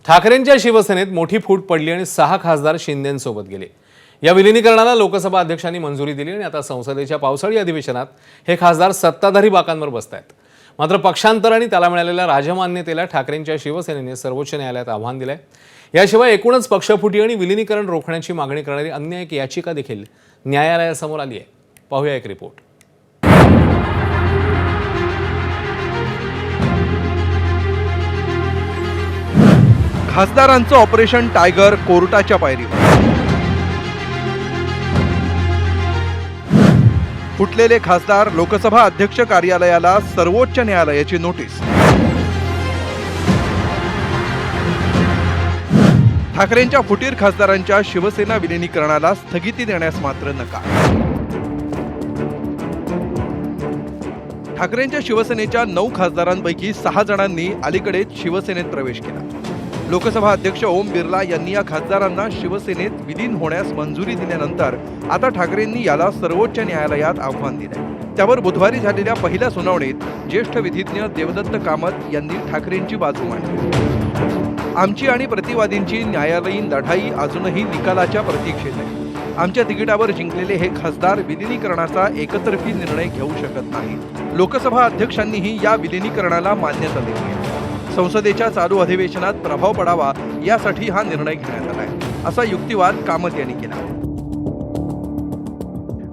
ठाकरेंच्या शिवसेनेत मोठी फूट पडली आणि 6 खासदार शिंदेंसोबत गेले। या विलिनीकरणाला लोकसभा अध्यक्षांनी मंजुरी दिली आणि आता संसदेच्या पावसाळी अधिवेशनात हे खासदार सत्ताधारी बाकांवर बसतायत। मात्र पक्षांतर आणि त्याला मिळालेल्या राजमान्यतेला ठाकरेंच्या शिवसेनेने सर्वोच्च न्यायालयात आव्हान दिलंय। याशिवाय एकूणच पक्षफुटी आणि विलिनीकरण रोखण्याची मागणी करणारी अन्य एक याचिका देखील न्यायालयासमोर आली आहे। पाहूया एक रिपोर्ट। खासदारांचं ऑपरेशन टायगर कोर्टाच्या पायरीवर। फुटलेले खासदार, लोकसभा अध्यक्ष कार्यालयाला सर्वोच्च न्यायालयाची नोटीस। ठाकरेंच्या फुटीर खासदारांच्या शिवसेना विलिनीकरणाला स्थगिती देण्यास मात्र नकार। ठाकरेंच्या शिवसेनेच्या 9 खासदारांपैकी 6 जणांनी अलीकडेच शिवसेनेत प्रवेश केला। लोकसभा अध्यक्ष ओम बिर्ला यांनी या खासदारांना शिवसेनेत विलीन होण्यास मंजुरी दिल्यानंतर आता ठाकरेंनी याला सर्वोच्च न्यायालयात आव्हान दिले। त्यावर बुधवारी झालेल्या पहिल्या सुनावणीत ज्येष्ठ विधिज्ञ देवदत्त कामत यांनी ठाकरेंची बाजू मांडली। आमची आणि प्रतिवादींची न्यायालयीन लढाई अजूनही निकालाच्या प्रतीक्षेत आहे। आमच्या तिकिटावर जिंकलेले हे खासदार विलिनीकरणाचा एकतर्फी निर्णय घेऊ शकत नाहीत। लोकसभा अध्यक्षांनीही या विलिनीकरणाला मान्यता दिली आहे। संसदेच्या चालू अधिवेशनात प्रभाव पडावा यासाठी हा निर्णय घेण्यात आलाय, असा युक्तिवाद कामत यांनी केला।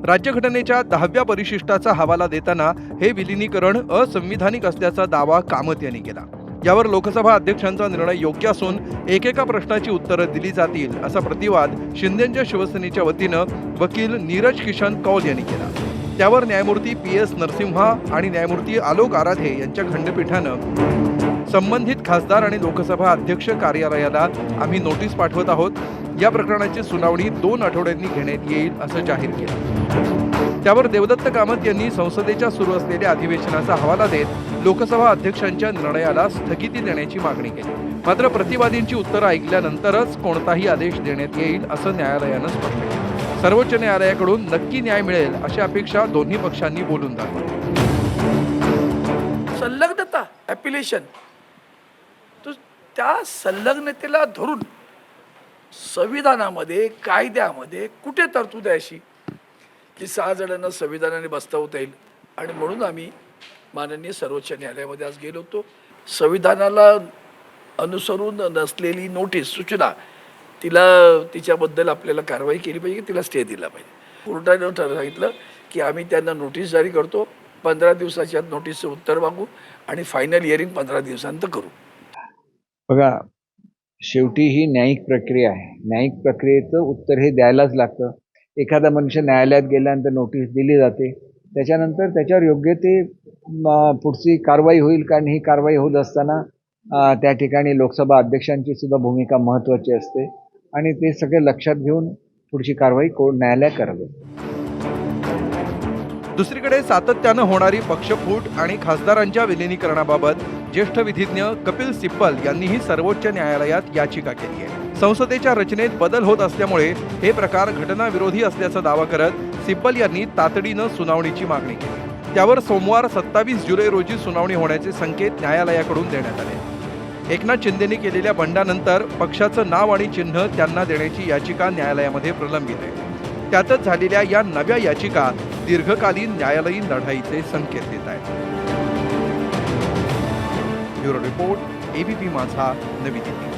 राज्यघटनेच्या 10व्या परिशिष्टाचा हवाला देताना हे विलिनीकरण असंविधानिक असल्याचा दावा कामत यांनी केला। यावर लोकसभा अध्यक्षांचा निर्णय योग्य असून एकेका प्रश्नाची उत्तरं दिली जातील, असा प्रतिवाद शिंदेच्या शिवसेनेच्या वतीनं वकील नीरज किशन कौल यांनी केला। त्यावर न्यायमूर्ती PS नरसिम्हा आणि न्यायमूर्ती आलोक आराधे यांच्या खंडपीठानं संबंधित खासदार आणि लोकसभा अध्यक्ष कार्यालयाला आम्ही नोटीस पाठवत आहोत, या प्रकरणाची सुनावणी 2 आठवड्यांनी घेण्यात येईल असं जाहीर केलं। त्यावर देवदत्त कामत यांनी संसदेच्या सुरू असलेल्या अधिवेशनाचा हवाला देत लोकसभा अध्यक्षांच्या निर्णयाला स्थगिती देण्याची मागणी केली। मात्र प्रतिवादींची उत्तरं ऐकल्यानंतरच कोणताही आदेश देण्यात येईल असं न्यायालयानं स्पष्ट केलं। सर्वोच्च न्यायालयाकडून नक्की न्याय मिळेल अशी अपेक्षा दोन्ही पक्षांनी बोलून दाखवली। संलग्नता ॲपिलेशन, तर त्या संलग्नतेला धरून संविधानामध्ये कायद्यामध्ये कुठे तरतूद आहे अशी की 6 जणांना संविधानाने बसवता येईल? आणि म्हणून आम्ही माननीय सर्वोच्च न्यायालयामध्ये आज गेलो होतो। संविधानाला अनुसरून नसलेली नोटीस सूचना तिच्याबद्दल आपल्याला कारवाई केली पाहिजे, तिला स्टे दिला पाहिजे। कोर्टाने सांगितलं की आम्ही त्यांना नोटीस जारी करतो, 15 दिवसाच्या नोटीसचं उत्तर मागू आणि फायनल हिअरिंग 15 दिवसांत करू। बघा, शेवटी ही न्यायिक प्रक्रिया आहे। न्यायिक प्रक्रियेचं उत्तर हे द्यायलाच लागतं। एखादा मनुष्य न्यायालयात गेल्यानंतर नोटीस दिली जाते, त्याच्यानंतर त्याच्यावर योग्य ते पुढची कारवाई होईल, कारण ही कारवाई होत असताना त्या ठिकाणी लोकसभा अध्यक्षांची सुद्धा भूमिका महत्त्वाची असते आणि ते सगळे लक्षात घेऊन पुढची कारवाई न्यायालय करावी। दुसरीकडे सातत्यानं होणारी पक्षफूट आणि खासदारांच्या विलिनीकरणाबाबत ज्येष्ठ विधिज्ञ कपिल सिब्बल यांनीही सर्वोच्च न्यायालयात याचिका केली आहे। संसदेच्या रचनेत बदल होत असल्यामुळे हे प्रकार घटनाविरोधी असल्याचा दावा करत सिब्बल यांनी तातडीनं सुनावणीची मागणी केली। त्यावर सोमवार 27 जुलै रोजी सुनावणी होण्याचे संकेत न्यायालयाकडून देण्यात आले। एकनाथ शिंदेंनी केलेल्या बंडानंतर पक्षाचं नाव आणि चिन्ह त्यांना देण्याची याचिका न्यायालयामध्ये प्रलंबित आहे। त्यातच झालेल्या या नव्या याचिका दीर्घकालीन न्यायालयीन लढाईचे संकेत देत आहेत। ब्युरो रिपोर्ट, ABP माझा, नवी दिल्ली।